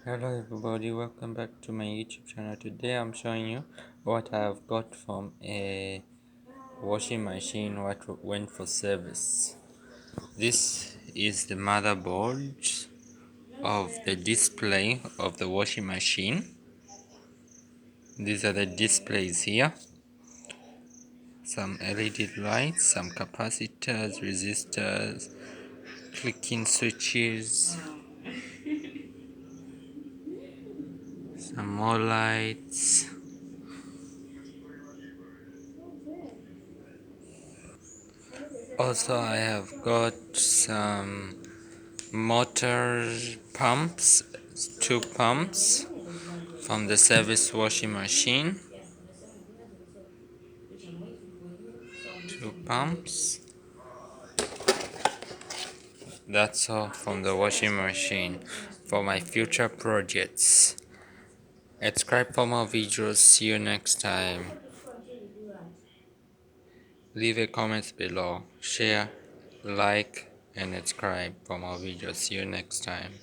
Hello everybody, welcome back to my YouTube channel. Today I'm showing you what I have got from a washing machine what went for service. This is the motherboard of the display of the washing machine. These are the displays here. Some LED lights, some capacitors, resistors, clicking switches, some more lights. Also I have got some motor pumps, two pumps from the service washing machine, two pumps. That's all from the washing machine for my future projects. Subscribe for more videos. See you next time. Leave a comment below, share, like and subscribe for more videos. See you next time.